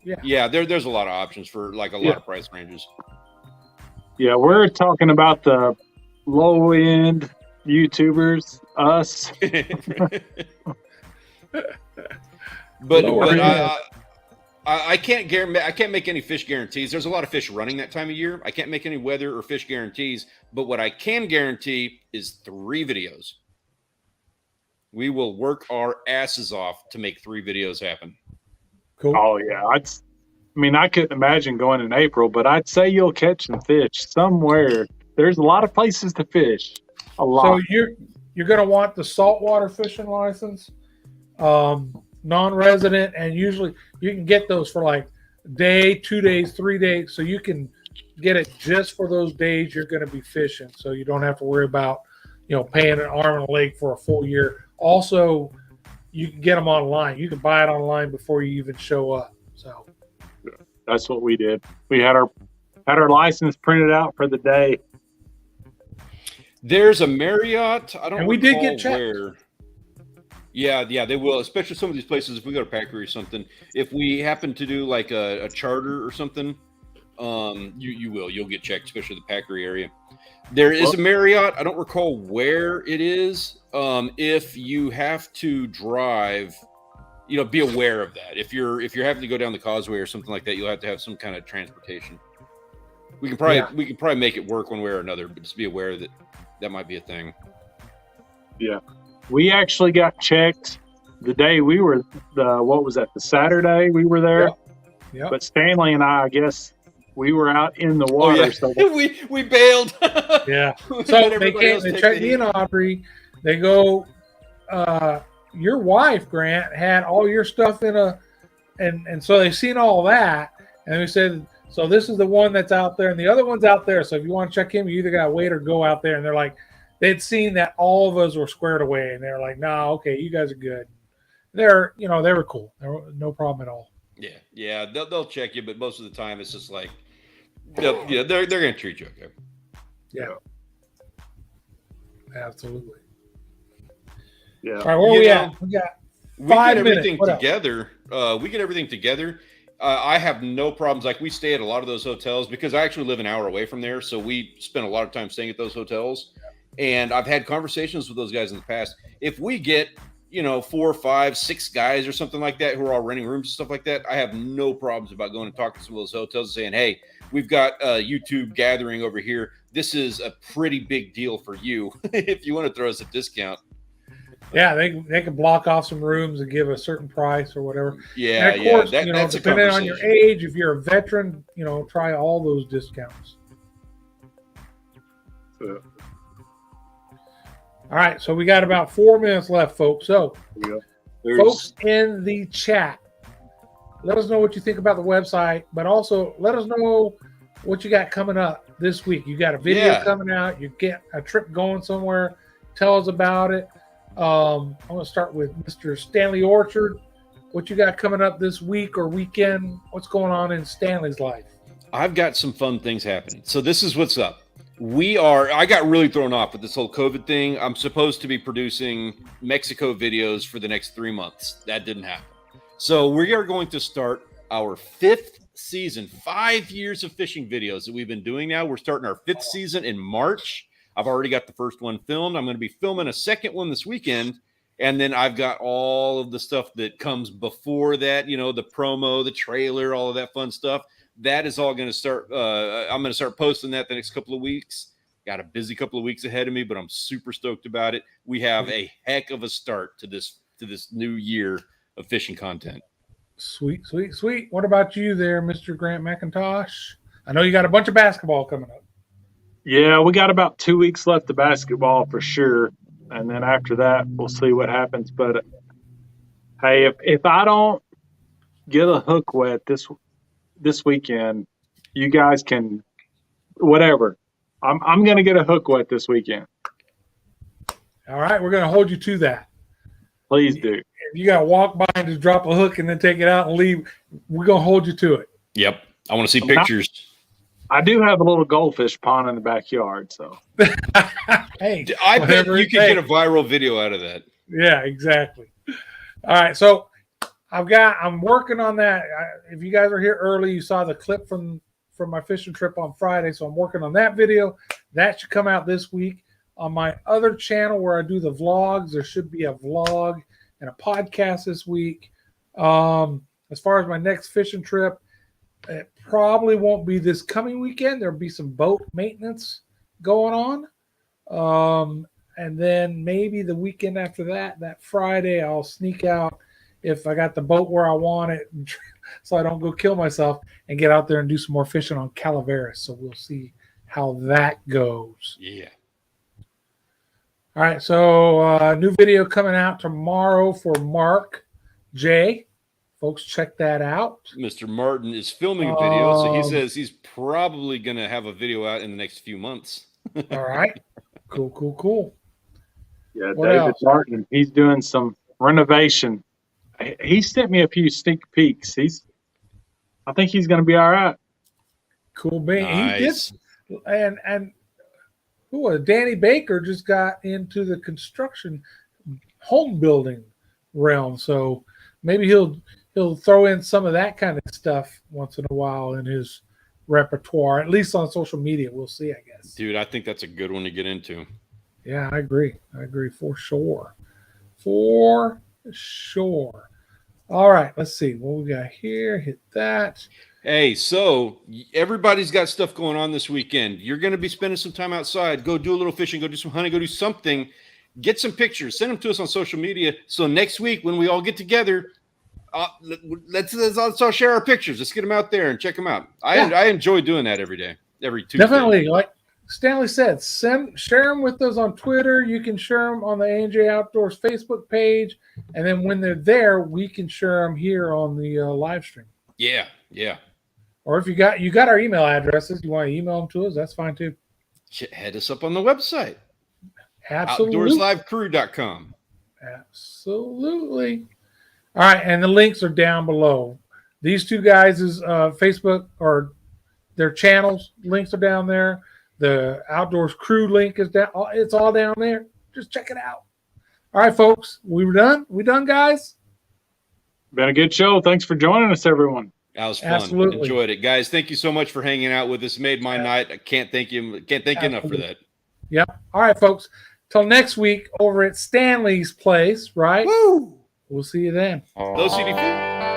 Yeah. There's a lot of options for like a lot of price ranges. Yeah, we're talking about the low end YouTubers, us. but I can't guarantee. I can't make any fish guarantees. There's a lot of fish running that time of year. I can't make any weather or fish guarantees. But what I can guarantee is 3 videos. We will work our asses off to make 3 videos happen. Cool. Oh yeah, I couldn't imagine going in April, but I'd say you'll catch some fish somewhere. There's a lot of places to fish. A lot. So you're going to want the saltwater fishing license, non-resident, and usually you can get those for like a day, 2 days, 3 days. So you can get it just for those days you're going to be fishing. So you don't have to worry about, paying an arm and a leg for a full year. Also, you can get them online. You can buy it online before you even show up. So that's what we did. We had our license printed out for the day. There's a Marriott. I don't. And we did get checked. Where. Yeah, they will. Especially some of these places. If we go to Packery or something, if we happen to do like a charter or something, you'll get checked. Especially the Packery area. There is a Marriott. I don't recall where it is. If you have to drive, be aware of that. If you're having to go down the causeway or something like that, you'll have to have some kind of transportation. We can probably make it work one way or another, but just be aware that might be a thing. Yeah, we actually got checked the day we were the Saturday we were there. Yeah. But Stanley and I guess we were out in the water. Oh, yeah. So we bailed. Yeah. So they came. They checked in, Audrey. They go. Your wife, Grant, had all your stuff in and so they seen all that, and we said, so this is the one that's out there, and the other one's out there. So if you want to check him, you either got to wait or go out there. And they're like, they'd seen that all of us were squared away, and they're like, nah, okay, you guys are good. They were cool. There was no problem at all. Yeah, they'll check you, but most of the time it's just like, they're gonna treat you okay. Yeah, absolutely. Yeah. All right, where we at? We got we get 5 minutes. everything together. We get everything together. I have no problems. Like, we stay at a lot of those hotels because I actually live an hour away from there. So we spend a lot of time staying at those hotels. And I've had conversations with those guys in the past. If we get, 4, 5, 6 guys or something like that who are all renting rooms and stuff like that, I have no problems about going and talking to some of those hotels and saying, hey, we've got a YouTube gathering over here. This is a pretty big deal for you if you want to throw us a discount. Yeah, they can block off some rooms and give a certain price or whatever. Yeah, and of course, that's depending on your age, if you're a veteran, try all those discounts. Yeah. All right, so we got about 4 minutes left, folks. So, folks in the chat, let us know what you think about the website, but also let us know what you got coming up this week. You got a video coming out. You get a trip going somewhere. Tell us about it. I'm going to start with Mr. Stanley Orchard. What you got coming up this week or weekend? What's going on in Stanley's life? I've got some fun things happening. So this is what's up. I got really thrown off with this whole COVID thing. I'm supposed to be producing Mexico videos for the next 3 months. That didn't happen. So we are going to start our 5th season, 5 years of fishing videos that we've been doing now. We're starting our 5th season in March. I've already got the first one filmed. I'm going to be filming a second one this weekend. And then I've got all of the stuff that comes before that, the promo, the trailer, all of that fun stuff. That is all going to start. I'm going to start posting that the next couple of weeks. Got a busy couple of weeks ahead of me, but I'm super stoked about it. We have a heck of a start to this new year of fishing content. Sweet, sweet, sweet. What about you there, Mr. Grant McIntosh? I know you got a bunch of basketball coming up. Yeah, we got about 2 weeks left of basketball for sure. And then after that, we'll see what happens. But, hey, if I don't get a hook wet this weekend, you guys can whatever. I'm going to get a hook wet this weekend. All right, we're going to hold you to that. Please do. If you got to walk by and just drop a hook and then take it out and leave, we're going to hold you to it. Yep. I want to see pictures. I do have a little goldfish pond in the backyard, so. Hey, I bet you could get a viral video out of that. Yeah, exactly. All right, so I'm working on that. If you guys are here early, you saw the clip from my fishing trip on Friday, so I'm working on that video. That should come out this week. On my other channel where I do the vlogs, there should be a vlog and a podcast this week. As far as my next fishing trip, it probably won't be this coming weekend. There'll be some boat maintenance going on. And then maybe the weekend after that Friday, I'll sneak out if I got the boat where I want it so I don't go kill myself and get out there and do some more fishing on Calaveras. So we'll see how that goes. Yeah. All right. So new video coming out tomorrow for Mark J. Folks, check that out. Mr. Martin is filming a video, so he says he's probably going to have a video out in the next few months. All right. Cool. Yeah, What David else? Martin, he's doing some renovation. He sent me a few sneak peeks. I think he's going to be all right. Cool, man. Nice. He did. And who was it? Danny Baker just got into the construction home building realm, so maybe he'll throw in some of that kind of stuff once in a while in his repertoire, at least on social media. We'll see, I guess. Dude, I think that's a good one to get into. Yeah, I agree for sure. All right, let's see what we got here. Hit that. Hey, so everybody's got stuff going on this weekend. You're going to be spending some time outside. Go do a little fishing. Go do some hunting. Go do something. Get some pictures. Send them to us on social media. So next week when we all get together, let's all share our pictures. Let's get them out there and check them out. I enjoy doing that every day, every Tuesday. Definitely, like Stanley said, share them with us on Twitter. You can share them on the A&J Outdoors Facebook page, and then when they're there, we can share them here on the live stream. Yeah. Or if you got our email addresses, you want to email them to us, that's fine too. Head us up on the website. Absolutely. OutdoorsLiveCrew.com. Absolutely. All right, and the links are down below. These two guys' Facebook or their channels links are down there. The Outdoors Crew link is down. It's all down there. Just check it out. All right, folks, we done, guys. Been a good show. Thanks for joining us, everyone. That was fun. Absolutely. Enjoyed it, guys. Thank you so much for hanging out with us. Made my night. I can't thank you. Can't thank you enough for that. Yep. All right, folks. Till next week over at Stanley's place. Right. Woo! We'll see you then. Those CDP.